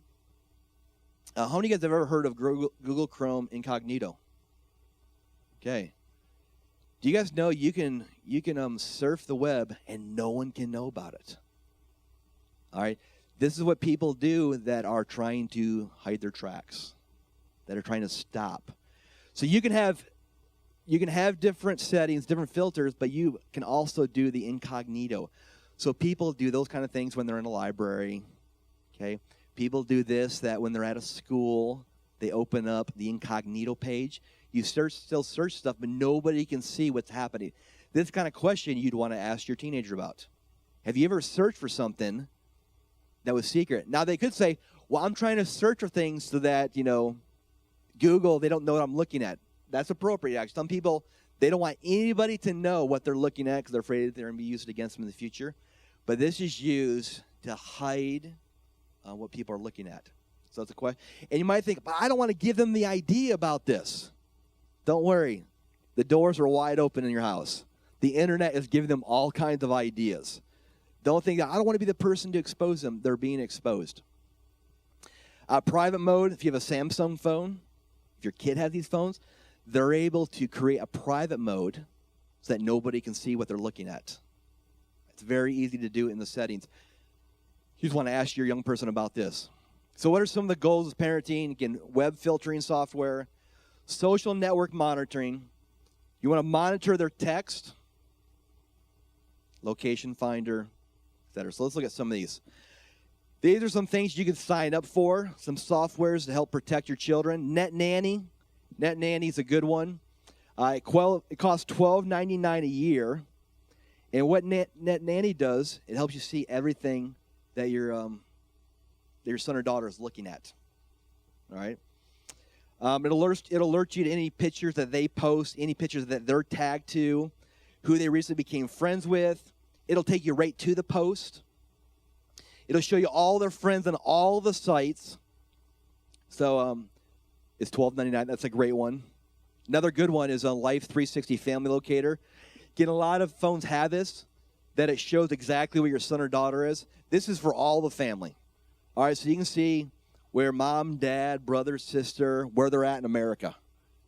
How many of you guys have ever heard of Google Chrome Incognito? Okay. Do you guys know you can surf the web and no one can know about it? All right. This is what people do that are trying to hide their tracks, that are trying to stop. So you can have different settings, different filters, but you can also do the incognito. So people do those kind of things when they're in a library. Okay. People do this, that when they're at a school, they open up the incognito page. You still search stuff, but nobody can see what's happening. This kind of question you'd want to ask your teenager about. Have you ever searched for something that was secret? Now, they could say, well, I'm trying to search for things so that, Google, they don't know what I'm looking at. That's appropriate, actually. Some people, they don't want anybody to know what they're looking at because they're afraid that they're going to be used against them in the future. But this is used to hide what people are looking at. So that's a question. And you might think, but I don't want to give them the idea about this. Don't worry. The doors are wide open in your house. The internet is giving them all kinds of ideas. Don't think that I don't want to be the person to expose them. They're being exposed. Private mode, if you have a Samsung phone, if your kid has these phones, they're able to create a private mode so that nobody can see what they're looking at. It's very easy to do in the settings. You just want to ask your young person about this. So what are some of the goals of parenting? Again, web filtering software, social network monitoring. You want to monitor their text, location finder, etc. So let's look at some of these. These are some things you can sign up for, some softwares to help protect your children. Nanny. Nanny is a good one. It costs $12.99 a year. And what Nanny does, it helps you see everything that your son or daughter is looking at. All right. It alerts you to any pictures that they post, any pictures that they're tagged to, who they recently became friends with. It'll take you right to the post. It'll show you all their friends on all the sites. So it's $12.99. That's a great one. Another good one is on Life 360 Family Locator. Again, a lot of phones have this, that it shows exactly where your son or daughter is. This is for all the family. All right, so you can see where mom, dad, brother, sister, where they're at in America.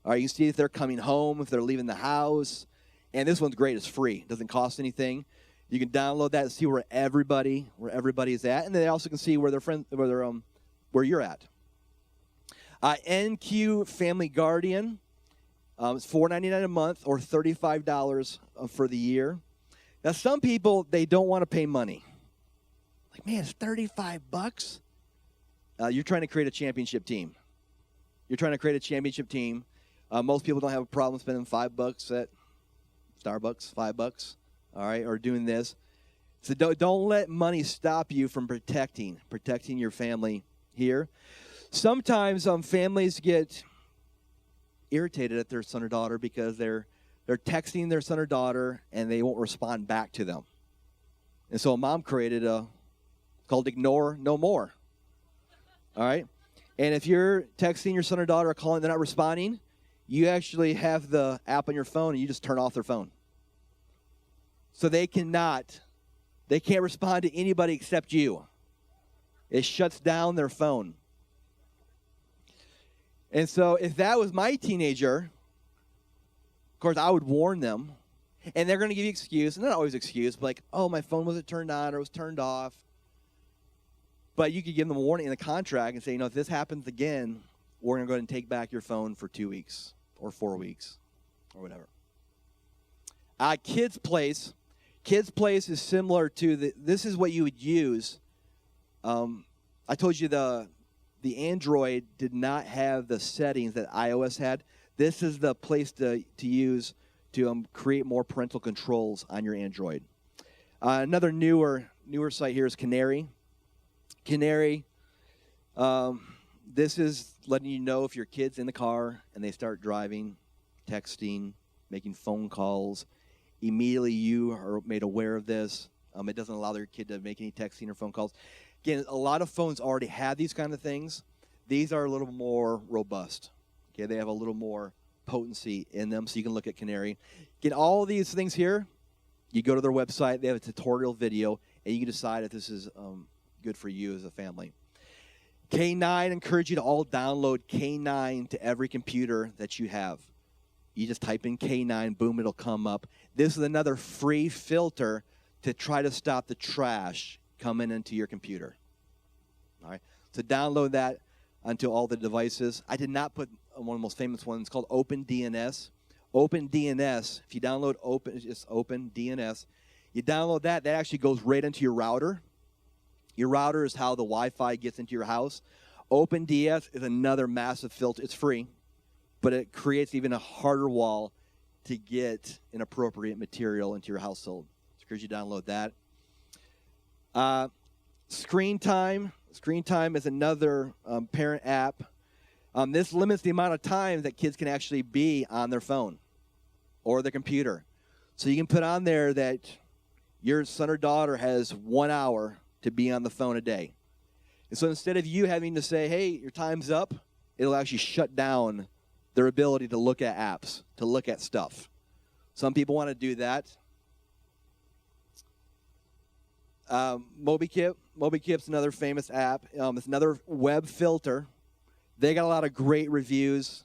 All right, you can see if they're coming home, if they're leaving the house. And this one's great. It's free. It doesn't cost anything. You can download that and see where everybody is at. And then they also can see where their friends, where you're at. NQ Family Guardian. It's $4.99 a month or $35 for the year. Now, some people, they don't want to pay money. Like, man, it's $35? You're trying to create a championship team. You're trying to create a championship team. Most people don't have a problem spending $5 at Starbucks, $5, all right, or doing this. So don't let money stop you from protecting your family here. Sometimes families get irritated at their son or daughter because they're texting their son or daughter and they won't respond back to them. And so a mom created called Ignore No More. All right? And if you're texting your son or daughter or calling, they're not responding, you actually have the app on your phone and you just turn off their phone. So they can't respond to anybody except you. It shuts down their phone. And so if that was my teenager, of course, I would warn them. And they're going to give you excuse. And not always excuse, but like, oh, my phone wasn't turned on or it was turned off. But you could give them a warning in the contract and say, if this happens again, we're going to go ahead and take back your phone for 2 weeks or 4 weeks or whatever. Kids Place. Kids Place is similar to this is what you would use. I told you the Android did not have the settings that iOS had. This is the place to use to create more parental controls on your Android. Another newer site here is Canary. Canary, this is letting you know if your kid's in the car and they start driving, texting, making phone calls. Immediately you are made aware of this. It doesn't allow their kid to make any texting or phone calls. Again, a lot of phones already have these kind of things. These are a little more robust. Okay, they have a little more potency in them, so you can look at canary. Get all of these things here. You go to their website. They have a tutorial video, and you can decide if this is good for you as a family. K9, encourage you to all download K9 to every computer that you have. You just type in K9, boom, it'll come up. This is another free filter to try to stop the trash coming into your computer. All right, so download that onto all the devices. I did not put one of the most famous ones. It's called OpenDNS. OpenDNS, if you download OpenDNS, you download that, that actually goes right into your router. Your router is how the Wi-Fi gets into your house. OpenDNS is another massive filter. It's free, but it creates even a harder wall to get inappropriate material into your household. So encourage you to download that. Screen time. Screen time is another parent app. This limits the amount of time that kids can actually be on their phone or their computer. So you can put on there that your son or daughter has 1 hour to be on the phone a day. And so instead of you having to say, hey, your time's up, it'll actually shut down their ability to look at apps, to look at stuff. Some people want to do that. MobiKip's another famous app. It's another web filter. They got a lot of great reviews.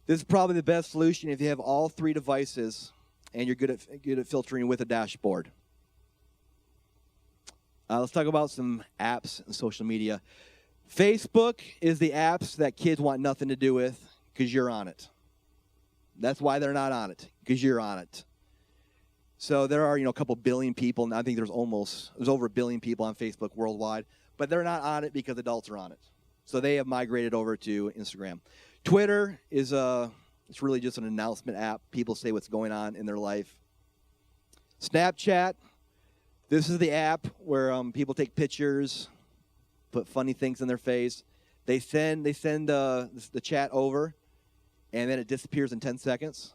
This is probably the best solution if you have all 3 devices and you're good at filtering with a dashboard. Let's talk about some apps and social media. Facebook is the apps that kids want nothing to do with because you're on it. That's why they're not on it, because you're on it. So there are, a couple billion people, and I think there's over 1 billion people on Facebook worldwide, but they're not on it because adults are on it. So they have migrated over to Instagram. Twitter is it's really just an announcement app. People say what's going on in their life. Snapchat, this is the app where people take pictures, put funny things in their face. They send the chat over, and then it disappears in 10 seconds.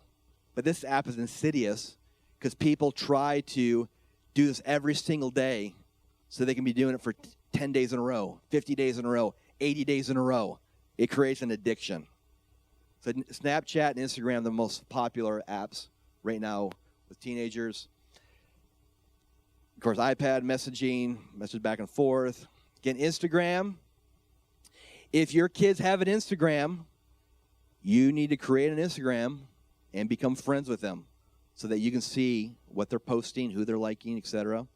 But this app is insidious because people try to do this every single day so they can be doing it for 10 days in a row, 50 days in a row, 80 days in a row. It creates an addiction. So Snapchat and Instagram are the most popular apps right now with teenagers. Of course, iPad messaging, message back and forth. Again, Instagram. If your kids have an Instagram, you need to create an Instagram and become friends with them so that you can see what they're posting, who they're liking, etc.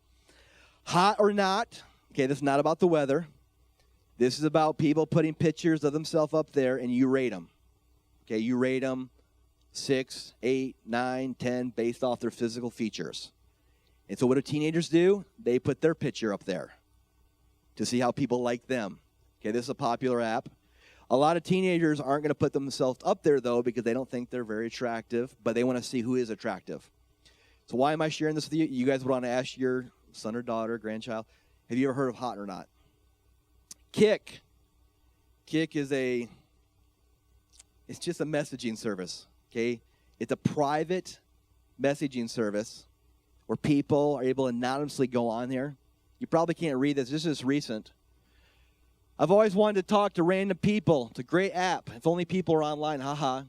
Hot or not. Okay, this is not about the weather. This is about people putting pictures of themselves up there, and you rate them. Okay, you rate them 6, 8, 9, 10, based off their physical features. And so what do teenagers do? They put their picture up there to see how people like them. Okay, this is a popular app. A lot of teenagers aren't going to put themselves up there, though, because they don't think they're very attractive, but they want to see who is attractive. So why am I sharing this with you? You guys would want to ask your son or daughter, grandchild, have you ever heard of Hot or Not? Kik. Kik is it's just a messaging service, okay? It's a private messaging service where people are able to anonymously go on here. You probably can't read this. This is recent. I've always wanted to talk to random people. It's a great app. If only people are online, haha.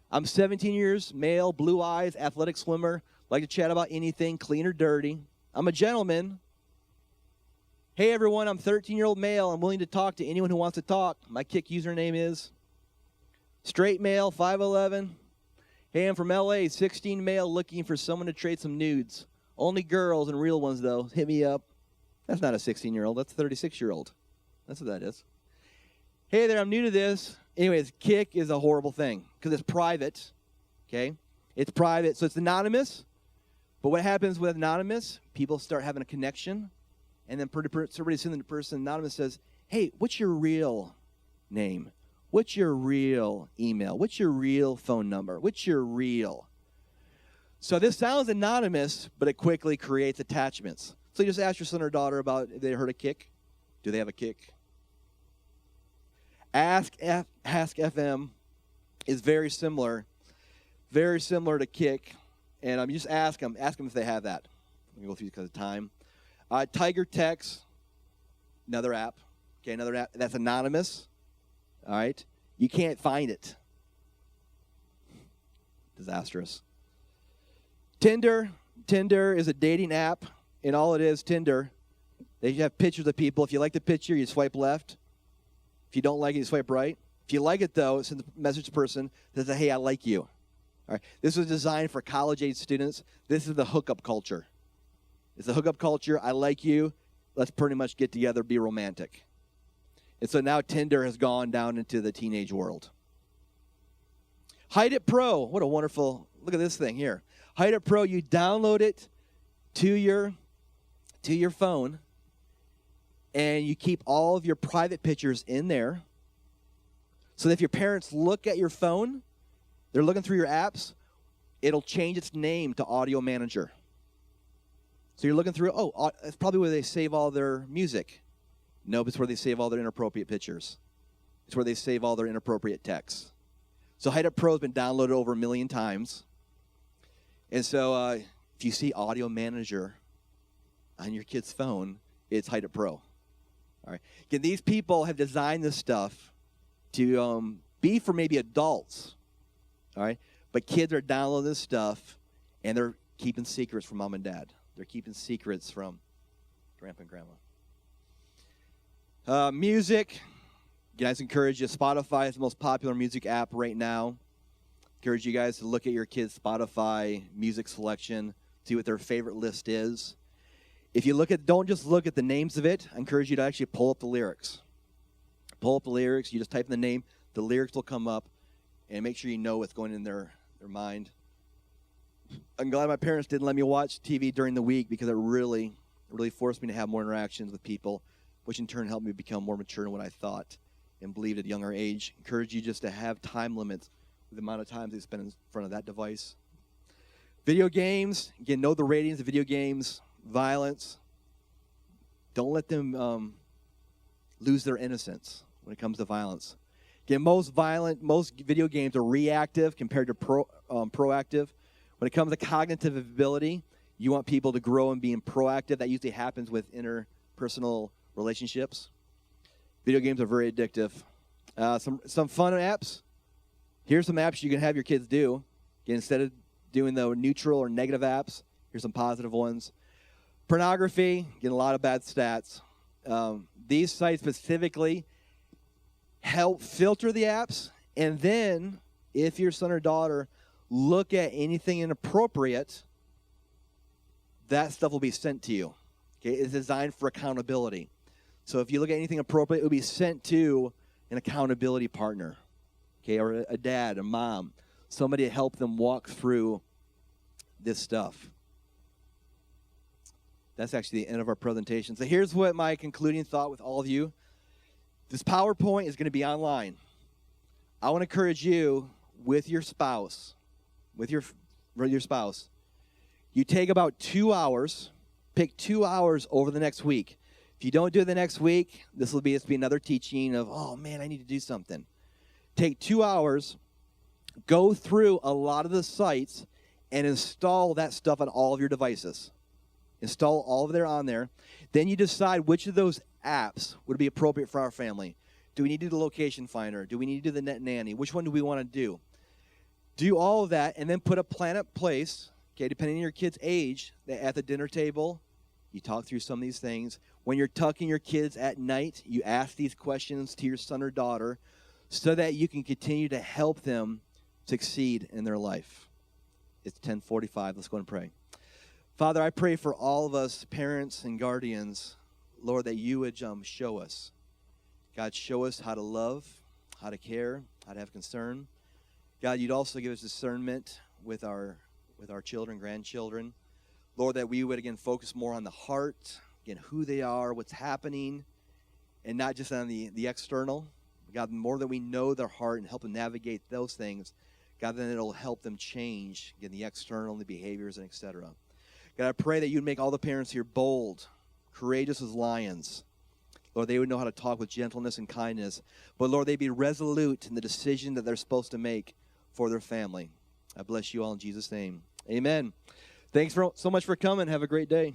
I'm 17 years, male, blue eyes, athletic swimmer, like to chat about anything, clean or dirty. I'm a gentleman. Hey, everyone, I'm 13-year-old male. I'm willing to talk to anyone who wants to talk. My Kik username is straight male, 5'11". Hey, I'm from LA, 16 male, looking for someone to trade some nudes. Only girls and real ones, though. Hit me up. That's not a 16-year-old. That's a 36-year-old. That's what that is. Hey there, I'm new to this. Anyways, Kik is a horrible thing because it's private, okay? It's private, so it's anonymous. But what happens with anonymous? People start having a connection, and then pretty soon the person anonymous says, hey, what's your real name? What's your real email? What's your real phone number? What's your real? So this sounds anonymous, but it quickly creates attachments. So you just ask your son or daughter about if they heard a Kik. Do they have a Kik? Ask FM is very similar to Kik, and you just ask them if they have that. I'm gonna go through because of time. Tiger Text, another app. Okay, another app that's anonymous. All right, you can't find it. disastrous. Tinder is a dating app, and all it is, Tinder, they have pictures of people. If you like the picture, you swipe left. If you don't like it, you swipe right. If you like it, though, send the message to the person that says, hey, I like you. All right. This was designed for college-age students. This is the hookup culture. It's the hookup culture. I like you. Let's pretty much get together, be romantic. And so now Tinder has gone down into the teenage world. Hide It Pro. What a wonderful, look at this thing here. Hide It Pro, you download it to your phone, and you keep all of your private pictures in there. So that if your parents look at your phone, they're looking through your apps, it'll change its name to Audio Manager. So you're looking through, that's probably where they save all their music. No, it's where they save all their inappropriate pictures. It's where they save all their inappropriate texts. So Hide It Pro has been downloaded over 1 million times. And so if you see Audio Manager on your kid's phone, it's Hide It Pro. All right. Again, these people have designed this stuff to be for maybe adults. All right. But kids are downloading this stuff, and they're keeping secrets from mom and dad. They're keeping secrets from grandpa and grandma. Music. Guys, encourage you. Spotify is the most popular music app right now. Encourage you guys to look at your kids' Spotify music selection, see what their favorite list is. If you don't just look at the names of it. I encourage you to actually pull up the lyrics. Pull up the lyrics. You just type in the name. The lyrics will come up, and make sure you know what's going in their mind. I'm glad my parents didn't let me watch TV during the week, because it really forced me to have more interactions with people, which in turn helped me become more mature in what I thought and believed at a younger age. Encourage you just to have time limits with the amount of time they spend in front of that device. Video games, again, know the ratings of video games. Violence. Don't let them lose their innocence when it comes to violence. Again, most video games are reactive compared to proactive. When it comes to cognitive ability, you want people to grow and being proactive. That usually happens with interpersonal relationships. Video games are very addictive. Some fun apps. Here's some apps you can have your kids do. Again, instead of doing the neutral or negative apps, here's some positive ones. Pornography, getting a lot of bad stats. These sites specifically help filter the apps, and then if your son or daughter look at anything inappropriate, that stuff will be sent to you. Okay, it's designed for accountability. So if you look at anything appropriate, it will be sent to an accountability partner, okay, or a dad, a mom, somebody to help them walk through this stuff. That's actually the end of our presentation. So here's what my concluding thought with all of you. This PowerPoint is going to be online. I want to encourage you with your spouse, you take about 2 hours, pick 2 hours over the next week. If you don't do it the next week, this will be another teaching of, oh man, I need to do something. Take 2 hours, go through a lot of the sites, and install that stuff on all of your devices. Install all of it on there. Then you decide which of those apps would be appropriate for our family. Do we need to do the location finder? Do we need to do the Nanny? Which one do we want to do? Do all of that, and then put a plan in place, okay, depending on your kid's age, that at the dinner table, you talk through some of these things. When you're tucking your kids at night, you ask these questions to your son or daughter so that you can continue to help them succeed in their life. It's 10:45. Let's go and pray. Father, I pray for all of us parents and guardians, Lord, that you would show us. God, show us how to love, how to care, how to have concern. God, you'd also give us discernment with our children, grandchildren. Lord, that we would, again, focus more on the heart, again, who they are, what's happening, and not just on the external. God, the more that we know their heart and help them navigate those things, God, then it'll help them change, again, the external, the behaviors, and et cetera. God, I pray that you'd make all the parents here bold, courageous as lions. Lord, they would know how to talk with gentleness and kindness. But, Lord, they'd be resolute in the decision that they're supposed to make for their family. I bless you all in Jesus' name. Amen. Thanks so much for coming. Have a great day.